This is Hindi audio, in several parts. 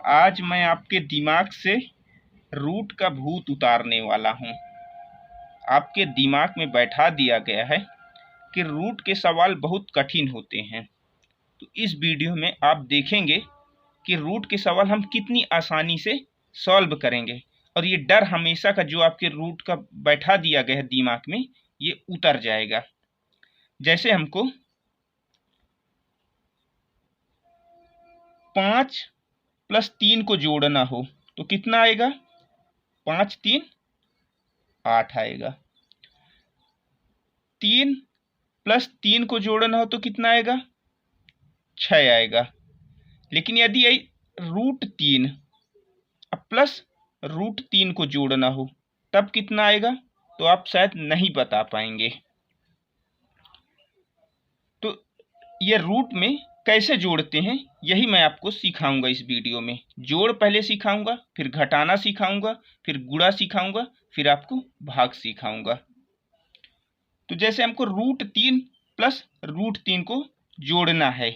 आज मैं आपके दिमाग से रूट का भूत उतारने वाला हूँ। आपके दिमाग में बैठा दिया गया है कि रूट के सवाल बहुत कठिन होते हैं। तो इस वीडियो में आप देखेंगे कि रूट के सवाल हम कितनी आसानी से सॉल्व करेंगे और ये डर हमेशा का जो आपके रूट का बैठा दिया गया है दिमाग में, ये उतर जाएगा। जैसे हमको 5 + 3 को जोड़ना हो तो कितना आएगा? 5 × 3 = 8 आएगा। 3 + 3 को जोड़ना हो तो कितना आएगा? 6 आएगा। लेकिन यदि √3 प्लस √3 को जोड़ना हो तब कितना आएगा? तो आप शायद नहीं बता पाएंगे। तो ये रूट में कैसे जोड़ते हैं यही मैं आपको सिखाऊंगा इस वीडियो में। जोड़ पहले सिखाऊंगा, फिर घटाना सिखाऊंगा, फिर गुणा सिखाऊंगा, फिर आपको भाग सिखाऊंगा। तो जैसे हमको √3 + √3 को जोड़ना है,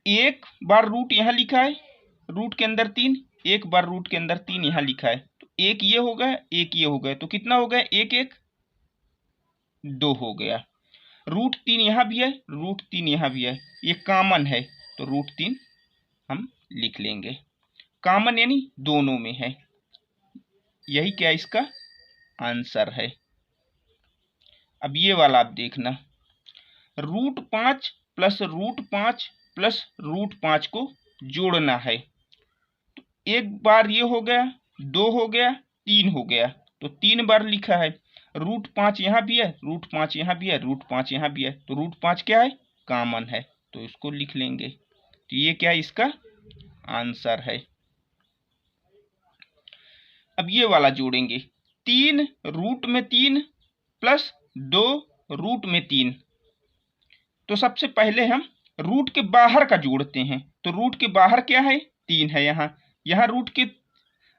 एक बार रूट यहाँ लिखा है, रूट के अंदर 3, एक बार रूट के अंदर 3 यहाँ लिखा है, तो एक ये हो गया, एक ये हो गया, तो कितना हो गया? 1 1 2 हो गया। √3 यहाँ भी है, √3 यहाँ भी है, ये कॉमन है तो √3 हम लिख लेंगे। कॉमन यानी दोनों में है, यही क्या इसका आंसर है। अब ये वाला आप देखना, √5 + √5 + √5 को जोड़ना है। तो एक बार ये हो गया, 2 हो गया, 3 हो गया, तो 3 बार लिखा है। √5 यहाँ भी है, √5 यहाँ भी है, √5 यहाँ भी है, तो √5 क्या है? कॉमन है, तो इसको लिख लेंगे। तो ये क्या इसका आंसर है। अब ये वाला जोड़ेंगे, 3 रूट में 3 + 2 रूट में 3। तो सबसे पहले हम रूट के बाहर का जोड़ते हैं। तो रूट के बाहर क्या है? 3 है। यहाँ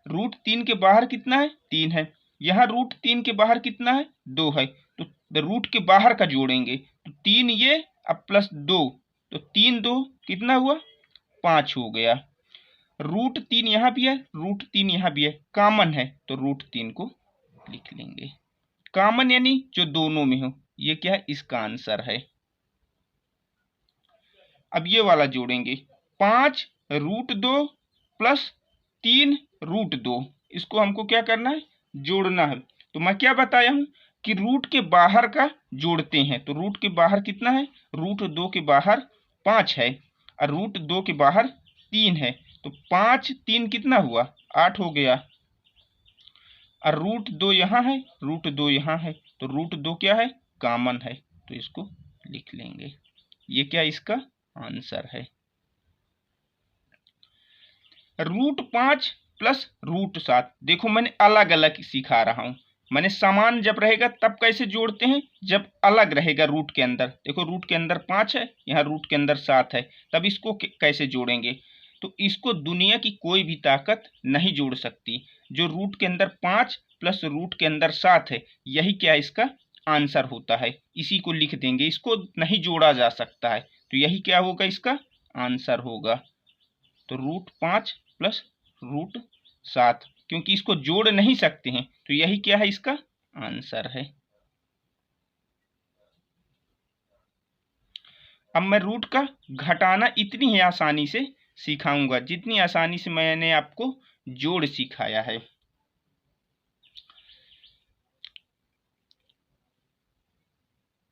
√3 के बाहर कितना है? 3 है। यहाँ √3 के बाहर कितना है? 2 है। तो रूट के बाहर का जोड़ेंगे, तो 3 ये अब +2, तो 3 2 कितना हुआ? 5 हो गया। √3 यहाँ भी है, √3 यहाँ भी है, कॉमन है तो √3 को लिख लेंगे। कॉमन यानी जो दोनों में हो, ये क्या है? इसका आंसर है। अब ये वाला जोड़ेंगे, 5 √2 + 3 √2। इसको हमको क्या करना है? जोड़ना है। तो मैं क्या बताया हूं कि रूट के बाहर का जोड़ते हैं। तो रूट के बाहर कितना है? √2 के बाहर 5 है और √2 के बाहर 3 है, तो 5 3 कितना हुआ? 8 हो गया। और √2 यहाँ है, √2 यहाँ है, तो √2 क्या है? कॉमन है, तो इसको लिख लेंगे। ये क्या इसका आंसर है। √5 + √7, देखो मैंने अलग अलग सिखा रहा हूं। मैंने समान जब रहेगा तब कैसे जोड़ते हैं, जब अलग रहेगा रूट के अंदर। देखो रूट के अंदर 5 है, यहाँ रूट के अंदर 7 है, तब इसको कैसे जोड़ेंगे? तो इसको दुनिया की कोई भी ताकत नहीं जोड़ सकती। जो रूट के अंदर 5 + रूट के अंदर 7 है, यही क्या इसका आंसर होता है। इसी को लिख देंगे, इसको नहीं जोड़ा जा सकता है, तो यही क्या होगा? इसका आंसर होगा। तो √5 + √7, क्योंकि इसको जोड़ नहीं सकते हैं, तो यही क्या है? इसका आंसर है। अब मैं रूट का घटाना इतनी ही आसानी से सिखाऊंगा जितनी आसानी से मैंने आपको जोड़ सिखाया है।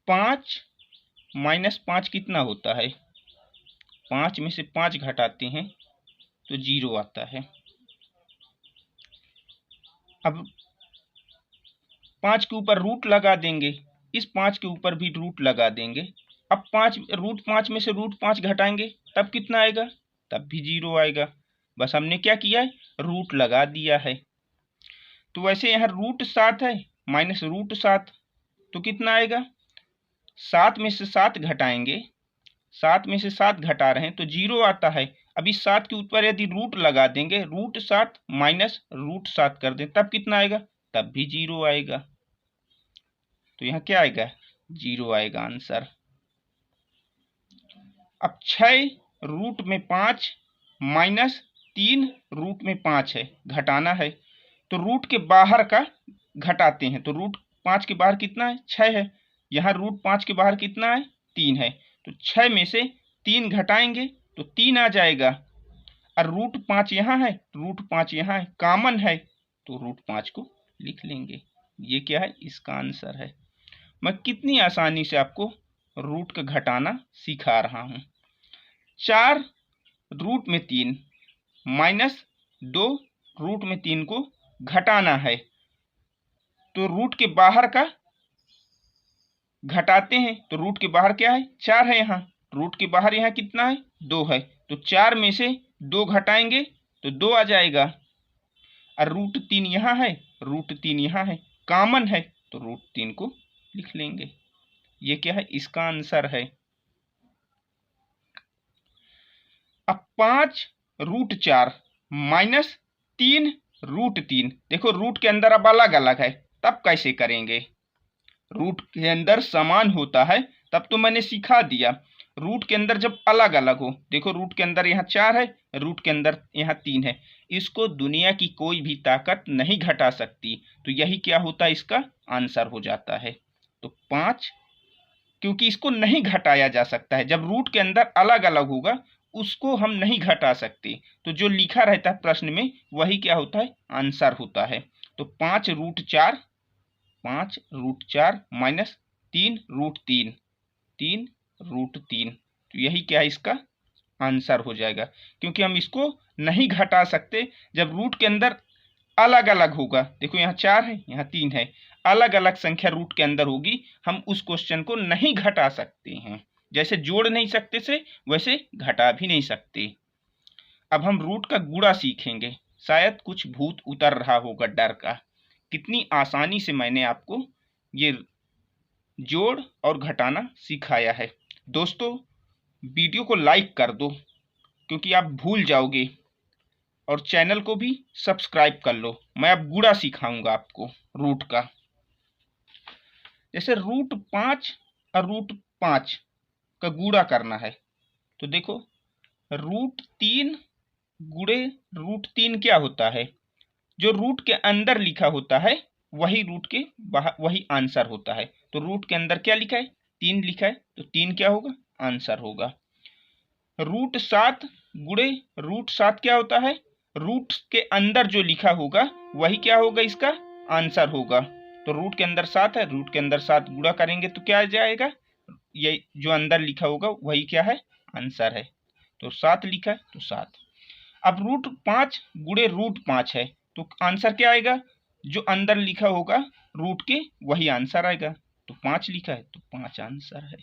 पाँच -5 कितना होता है? 5 में से 5 घटाते हैं तो 0 आता है। अब 5 के ऊपर रूट लगा देंगे, इस 5 के ऊपर भी रूट लगा देंगे। अब √5 में से √5 घटाएंगे तब कितना आएगा? तब भी 0 आएगा। बस हमने क्या किया है? रूट लगा दिया है। तो वैसे यहाँ √7 है -√7, तो कितना आएगा? 7 में से 7 घटाएंगे, 7 में से 7 घटा रहे हैं तो 0 आता है। अब इस 7 के ऊपर यदि रूट लगा देंगे, √7 -√7 कर दें, तब कितना आएगा? तब भी 0 आएगा। तो यहाँ क्या आएगा? 0 आएगा आंसर। अब 6 √5 - 3 रूट में 5 है, घटाना है तो रूट के बाहर का घटाते हैं। तो रूट 5 के बाहर कितना है? 6 है। यहाँ रूट 5 के बाहर कितना है? 3 है। तो 6 में से 3 घटाएंगे तो 3 आ जाएगा। और रूट 5 यहाँ है, रूट 5 यहाँ है, कॉमन है तो रूट 5 को लिख लेंगे। ये क्या है? इसका आंसर है। मैं कितनी आसानी से आपको रूट का घटाना सिखा रहा हूँ। 4 रूट में 3 माइनस 2 रूट में 3 को घटाना है तो रूट के बाहर का घटाते हैं। तो रूट के बाहर क्या है? 4 है। यहाँ रूट के बाहर यहाँ कितना है? 2 है। तो 4 में से 2 घटाएंगे तो 2 आ जाएगा। और रूट 3 यहाँ है, रूट 3 यहाँ है, कॉमन है तो रूट 3 को लिख लेंगे। ये क्या है? इसका आंसर है। अब 5 रूट 4 माइनस 3 रूट 3, देखो रूट के अंदर अब अलग अलग है, तब कैसे करेंगे? रूट के अंदर समान होता है तब तो मैंने सिखा दिया। रूट के अंदर जब अलग अलग हो, देखो रूट के अंदर यहाँ 4 है, रूट के अंदर यहाँ 3 है, इसको दुनिया की कोई भी ताकत नहीं घटा सकती। तो यही क्या होता है? इसका आंसर हो जाता है। तो 5, क्योंकि इसको नहीं घटाया जा सकता है, जब रूट के अंदर अलग अलग होगा उसको हम नहीं घटा सकते। तो जो लिखा रहता है प्रश्न में वही क्या होता है? आंसर होता है। तो 5 root 4, 5 root 4 minus 3 root 3, 3 root 3, तो यही क्या है? इसका आंसर हो जाएगा। क्योंकि हम इसको नहीं घटा सकते जब रूट के अंदर अलग अलग होगा। देखो यहाँ 4 है, यहाँ 3 है, अलग अलग संख्या रूट के अंदर होगी, हम उस क्वेश्चन को नहीं घटा सकते हैं। जैसे जोड़ नहीं सकते से वैसे घटा भी नहीं सकते। अब हम रूट का गुणा सीखेंगे। शायद कुछ भूत उतर रहा होगा डर का। कितनी आसानी से मैंने आपको ये जोड़ और घटाना सिखाया है। दोस्तों वीडियो को लाइक कर दो क्योंकि आप भूल जाओगे, और चैनल को भी सब्सक्राइब कर लो। मैं अब गुणा सिखाऊंगा आपको रूट का। जैसे रूट 5 और रूट 5 का गुणा करना है तो देखो रूट 3 गुणे रूट 3 क्या होता है? जो रूट के अंदर लिखा होता है वही रूट के बाहर वही आंसर होता है। तो रूट के अंदर क्या लिखा है? 3 लिखा है तो 3 क्या होगा? आंसर होगा। रूट 7 गुणे रूट 7 क्या होता है? रूट के अंदर जो लिखा होगा वही क्या होगा? इसका आंसर होगा। तो रूट के अंदर 7 है, रूट के अंदर 7 गुणा करेंगे तो क्या आ जाएगा? ये जो अंदर लिखा होगा वही क्या है? आंसर है। तो 7 लिखा है तो 7। अब रूट 5 गुणे रूट 5 है तो आंसर क्या आएगा? जो अंदर लिखा होगा रूट के वही आंसर आएगा। तो 5 लिखा है तो 5 आंसर है।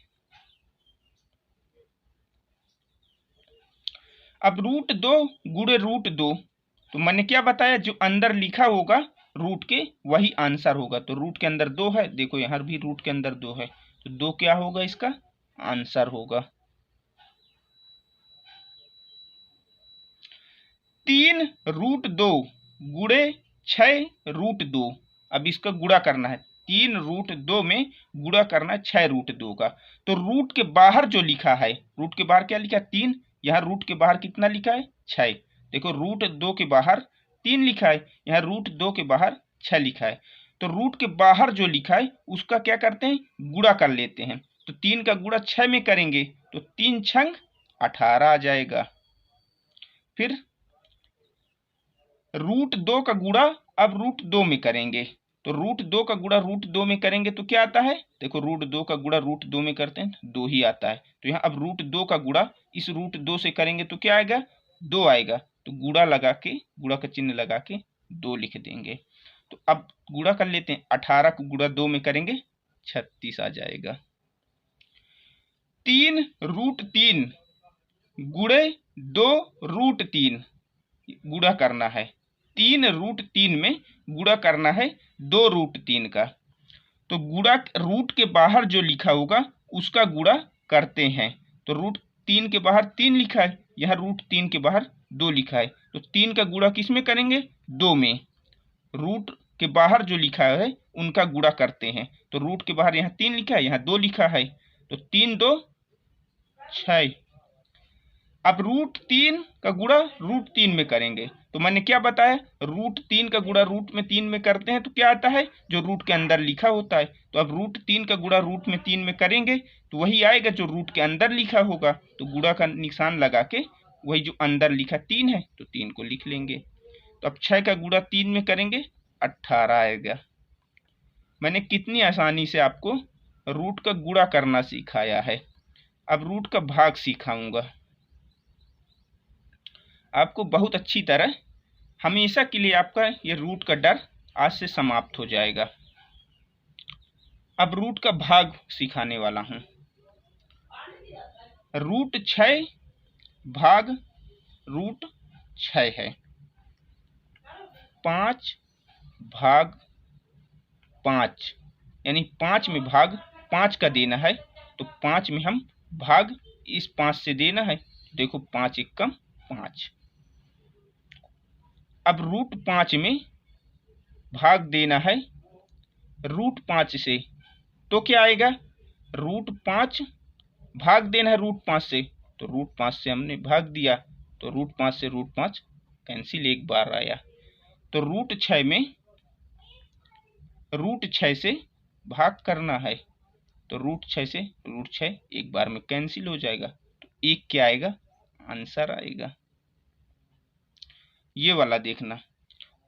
अब रूट 2 गुणे रूट 2, तो मैंने क्या बताया? जो अंदर लिखा होगा रूट के वही आंसर होगा। तो रूट के अंदर 2 है, देखो यहाँ भी रूट के अंदर 2 है तो 2 क्या होगा? इसका आंसर होगा। 3 रूट 2 गुणे 6 रूट 2, अब इसका गुणा करना है। 3 रूट 2 में गुणा करना है 6 रूट 2 का। तो रूट के बाहर जो लिखा है, रूट के बाहर क्या लिखा है? 3। यहाँ रूट के बाहर कितना लिखा है? 6। देखो रूट 2 के बाहर 3 लिखा है, यहाँ रूट 2 के बाहर 6 लिखा है। तो रूट के बाहर जो लिखा है उसका क्या करते हैं? गुणा कर लेते हैं। तो 3 का गुणा 6 में करेंगे तो 3 छंग 18 आ जाएगा। फिर रूट 2 का गुणा अब रूट 2 में करेंगे तो रूट 2 का गुणा रूट 2 में करेंगे तो क्या आता है? देखो रूट 2 का गुणा रूट 2 में करते हैं 2 ही आता है। तो यहाँ अब रूट 2 का गुणा इस रूट 2 से करेंगे तो क्या आएगा? 2 आएगा। तो गुणा लगा के, गुणा का चिन्ह लगा के 2 लिख देंगे। तो अब गुणा कर लेते हैं। 18 को गुणा 2 में करेंगे 36 आ जाएगा। 3 रूट 3 गुणे 2 रूट 3 गुणा करना है। 3 रूट 3 में गुणा करना है 2 रूट 3 का। तो गुणा रूट के बाहर जो लिखा होगा उसका गुणा करते हैं। तो रूट 3 के बाहर 3 लिखा है, यहाँ रूट 3 के बाहर 2 लिखा है। तो 3 का गुणा किस में करेंगे? 2 में। रूट के बाहर जो लिखा है उनका गुणा करते हैं। तो रूट के बाहर यहाँ 3 लिखा है, यहाँ 2 लिखा है। तो 3 2 6, अब √3 का गुणा √3 में करेंगे, तो मैंने क्या बताया, √3 का गुणा √3 में करते हैं तो क्या आता है, जो रूट के अंदर लिखा होता है। तो अब √3 का गुणा √3 में करेंगे तो वही आएगा जो रूट के अंदर लिखा होगा। तो गुणा का निशान लगा के वही जो अंदर लिखा 3 है तो 3 को लिख लेंगे। तो अब 6 का गुणा 3 में करेंगे 18 आएगा। मैंने कितनी आसानी से आपको रूट का गुणा करना सिखाया है। अब रूट का भाग सिखाऊंगा आपको बहुत अच्छी तरह। हमेशा के लिए आपका ये रूट का डर आज से समाप्त हो जाएगा। अब रूट का भाग सिखाने वाला हूं। √6 भाग √6 है। 5 भाग 5 यानी 5 में भाग 5 का देना है, तो 5 में हम भाग इस 5 से देना है। देखो 5 एकम 5। अब √5 में भाग देना है √5 से, तो क्या आएगा, √5 भाग देना है √5 से, तो √5 से हमने भाग दिया तो √5 से √5 कैंसिल, एक बार आया। तो √6 में √6 से भाग करना है, तो √6 से √6 एक बार में कैंसिल हो जाएगा। तो एक क्या आएगा, आंसर आएगा। ये वाला देखना,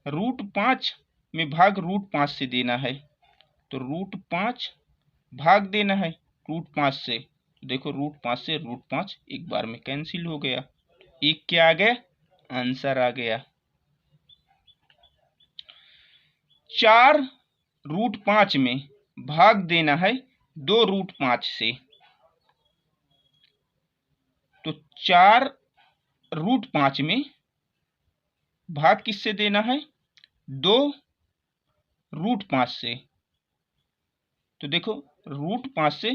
√5 में भाग √5 से देना है, तो √5 भाग देना है √5 से, तो देखो √5 से √5 एक बार में कैंसिल हो गया। एक क्या आ गया, आंसर आ गया। 4 √5 में भाग देना है 2 √5 से, तो 4 √5 में भाग किससे देना है, 2 √5 से। तो देखो √5 से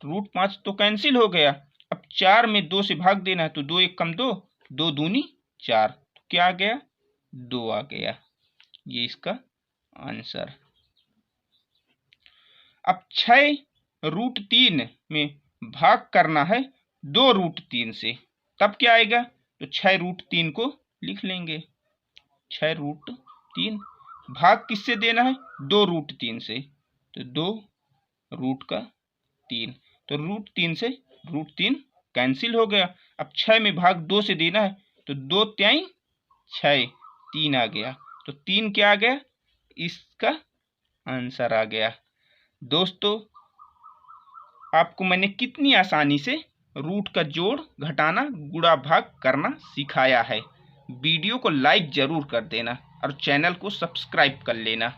√5 तो कैंसिल हो गया। अब 4 में 2 से भाग देना है, तो 2 एकम 2, 2 दूनी 4, तो क्या आ गया, 2 आ गया। ये इसका आंसर। अब 6 √3 में भाग करना है 2 √3 से, तब क्या आएगा, तो 6 √3 को लिख लेंगे। 6 √3 भाग किससे देना है, 2 √3 से, तो 2 √3, तो √3 से √3 कैंसिल हो गया। अब 6 में भाग 2 से देना है, तो 2 3 6, 3 आ गया। तो 3 क्या आ गया, इसका आंसर आ गया। दोस्तों आपको मैंने कितनी आसानी से रूट का जोड़, घटाना, गुणा, भाग करना सिखाया है। वीडियो को लाइक जरूर कर देना और चैनल को सब्सक्राइब कर लेना।